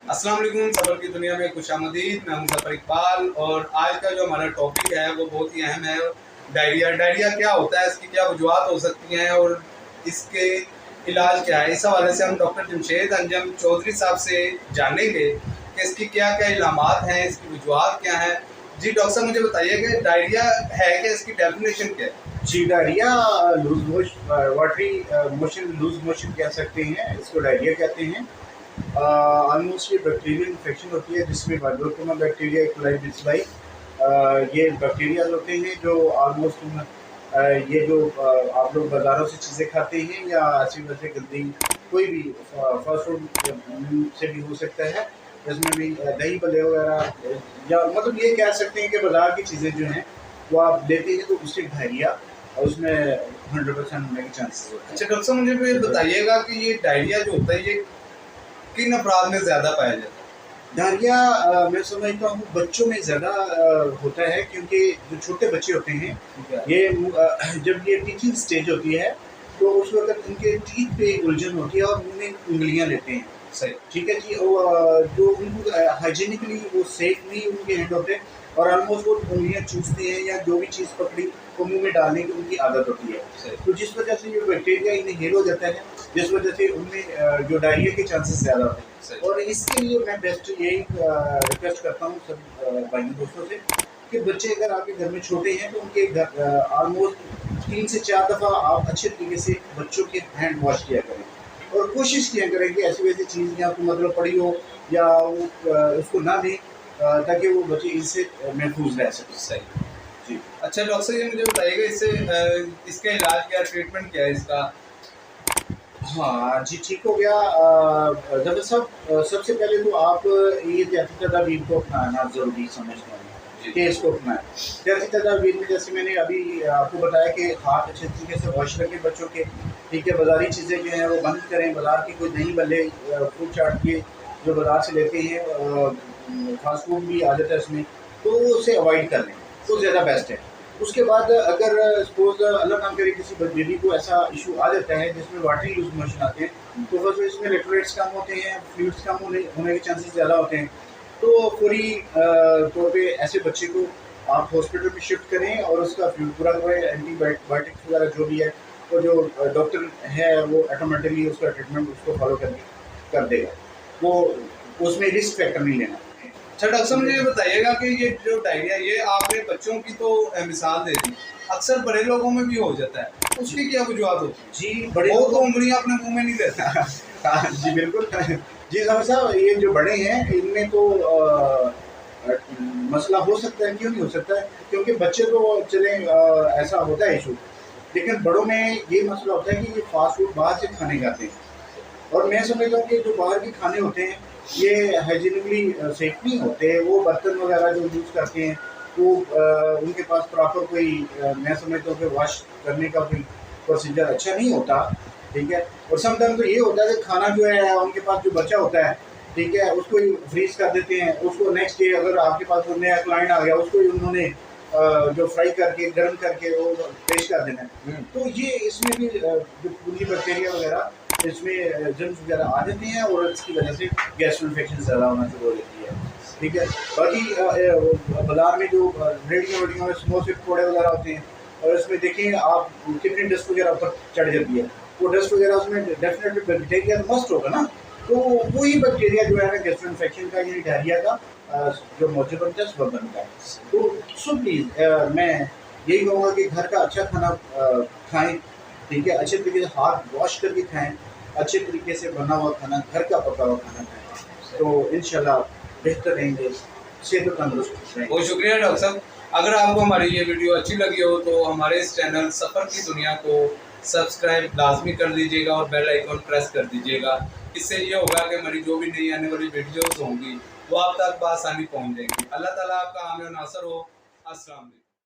अस्सलाम वालेकुम। सफ़र की दुनिया में खुशामदीद। मैं हूं ज़फ़र इकबाल और आज का जो हमारा टॉपिक है वो बहुत ही अहम है। डायरिया। डायरिया क्या होता है, इसकी क्या वजूहत हो सकती हैं और इसके इलाज क्या है, इस हवाले से हम डॉक्टर जमशेद अंजम चौधरी साहब से जानेंगे कि इसकी क्या क्या इलामात हैं, इसकी वजूहत क्या है। जी डॉक्टर साहब, मुझे बताइए कि डायरिया है क्या, इसकी डेफिनेशन क्या है। जी, diarrhoea loose motion, watery motion, loose motion कह सकते हैं, इसको डायरिया कहते हैं। ऑलमोस्ट ये बैक्टीरियल इन्फेक्शन होती है जिसमें वाइब्रोकोमा बैक्टीरिया, इकोलाई बिसिलाई, ये बैक्टीरिया होते हैं जो ऑलमोस्ट ये जो आप लोग बाज़ारों से चीज़ें खाते हैं या ऐसी वैसे गंदी कोई भी फास्ट फूड से भी हो सकता है, इसमें भी दही भल्ले वगैरह, या मतलब ये कह सकते हैं कि बाज़ार की चीज़ें जो हैं वो आप लेते हैं तो उससे डायरिया और उसमें 100% होने के चांसेस होते हैं। अच्छा डॉक्टर साहब, मुझे फिर बताइएगा कि ये डायरिया जो होता है ये किन अफराद में ज़्यादा पाया जाता है। डायरिया मैं समझता हूँ बच्चों में ज़्यादा होता है, क्योंकि जो छोटे बच्चे होते हैं ये जब ये टीचिंग स्टेज होती है तो उस वक्त उनके टीथ पे उलझन होती है और उनमें उंगलियाँ लेते हैं। सही। ठीक है जी। जो उनको हाइजीनिकली वो सेफ नहीं उनके हैंड होते और ऑलमोस्ट वो उंगलियाँ चूसते हैं या जो भी चीज़ पकड़ी वो मुंह में डालने की उनकी आदत होती है। सही। तो जिस वजह से ये बैक्टीरिया इनहेल हो जाता है, जिस वजह से उनमें जो डायरिया के चांसेस ज़्यादा होते हैं। और इसके लिए मैं बेस्ट यही रिक्वेस्ट करता हूँ सब भाइयों दोस्तों से कि बच्चे अगर आपके घर में छोटे हैं तो उनके घर ऑलमोस्ट 3 से 4 दफ़ा आप अच्छे तरीके से बच्चों के हैंड वॉश किया करें और कोशिश किया करें कि ऐसी वैसी चीज़ या आपको मतलब पड़ी हो या वो उसको ना दें, ताकि वो बच्चे इससे महफूज रह सकें। सही। जी। अच्छा डॉक्टर साहब, ये मुझे बताइएगा इससे इसका इलाज क्या, ट्रीटमेंट क्या है इसका। हाँ जी, ठीक हो गया। डॉक्टर साहब, सबसे पहले तो आप ये एहतियाती तदाबीर को अपनाना ज़रूरी समझते हैं कि इसको अपनाएं। एहतियाती तदाबीर में जैसे मैंने अभी आपको बताया कि हाथ अच्छे तरीके से वॉश करके बच्चों के, ठीक है, बाज़ारी चीज़ें जो हैं वो बंद करें। बाज़ार की कोई दही भल्ले, फ्रूट चाट के जो बाज़ार से लेते हैं, फास्ट फूड भी आ जाता है उसमें, तो उसे अवॉइड कर लें तो ज़्यादा बेस्ट है। उसके बाद अगर सपोज अल्लाह ना करे किसी बेबी को ऐसा इशू आ जाता है जिसमें वाटरी लूज मोशन आते हैं, तो बस इसमें इलेक्ट्रोलाइट्स कम होते हैं, फ्लूइड्स कम होने के चांसेस ज़्यादा होते हैं। तो पूरी तौर पे ऐसे बच्चे को आप हॉस्पिटल में शिफ्ट करें और उसका पूरा एंटीबायोटिक्स वगैरह जो भी है वो जो डॉक्टर है वो ऑटोमेटिकली उसका ट्रीटमेंट उसको फॉलो कर देगा। वो उसमें रिस्क फैक्टर नहीं लेना। अच्छा डॉक्टर साहब, मुझे ये बताइएगा कि ये जो डायरिया, ये आपने बच्चों की तो मिसाल दे दी, अक्सर बड़े लोगों में भी हो जाता है, उसकी क्या वजूहत होती है। जी, बड़े वो तो उंगलियां अपने मुंह में नहीं लेते। हाँ जी, बिल्कुल। जी साहब, ये जो बड़े हैं इनमें तो मसला हो सकता है, क्यों नहीं हो सकता है, क्योंकि बच्चे तो चले ऐसा होता है इशू, लेकिन बड़ों में ये मसला होता है कि ये फास्ट फूड बाहर से खाने जाते हैं और मैं समझता हूँ कि जो बाहर के खाने होते हैं ये हाइजीनिकली सेफ नहीं होते। वो बर्तन वगैरह जो यूज़ करते हैं वो उनके पास प्रॉपर कोई मैं समझता हूँ कि वॉश करने का कोई प्रोसीजर अच्छा नहीं होता। ठीक है। और समटाइम तो ये होता है कि खाना जो है उनके पास जो बचा होता है, ठीक है, उसको ही फ्रीज कर देते हैं, उसको नेक्स्ट डे अगर आपके पास कोई नया क्लाइंट आ गया उसको ही उन्होंने जो फ्राई करके गर्म करके वो पेश कर देना है। तो ये इसमें भी जो पूरी बैक्टीरिया वगैरह इसमें जर्म्स वगैरह आ जाते हैं और इसकी वजह से गैस्ट्रो इन्फेक्शन ज़्यादा होना शुरू हो जाती है। ठीक है। बाकी बाज़ार में जो रेडियो वेडियो में समोसे पकौड़े वगैरह होते हैं और इसमें देखें आप कितनी डस्ट वगैरह ऊपर चढ़ जाती है, वो डस्ट वगैरह उसमें डेफिनेटली बैक्टीरिया तो मस्ट होगा ना, तो वही बैक्टीरिया जो है ना गैस्ट्रो इन्फेक्शन का यानी डायरिया का जो मौजूद बनता है सबब बनता है। तो सो प्लीज़ मैं यही कहूँगा कि घर का अच्छा खाना खाएँ, ठीक है, अच्छे तरीके से हाथ वॉश करके खाएँ, अच्छे तरीके से बना हुआ खाना, घर का पका हुआ खाना खाएँ, तो इंशाल्लाह बेहतर रहेंगे, सेहत तंदुरुस्त रहेंगे। बहुत शुक्रिया डॉक्टर साहब। अगर आपको हमारी ये वीडियो अच्छी लगी हो तो हमारे इस चैनल सफ़र की दुनिया को सब्सक्राइब लाजमी कर दीजिएगा और बेल आइकन प्रेस कर दीजिएगा। इससे ये होगा कि हमारी जो भी नई आने वाली वीडियोज़ होंगी वो आप तक बआसानी पहुँच जाएंगी। अल्लाह ताला आपका आमीन नासर हो। अस्सलाम वालेकुम।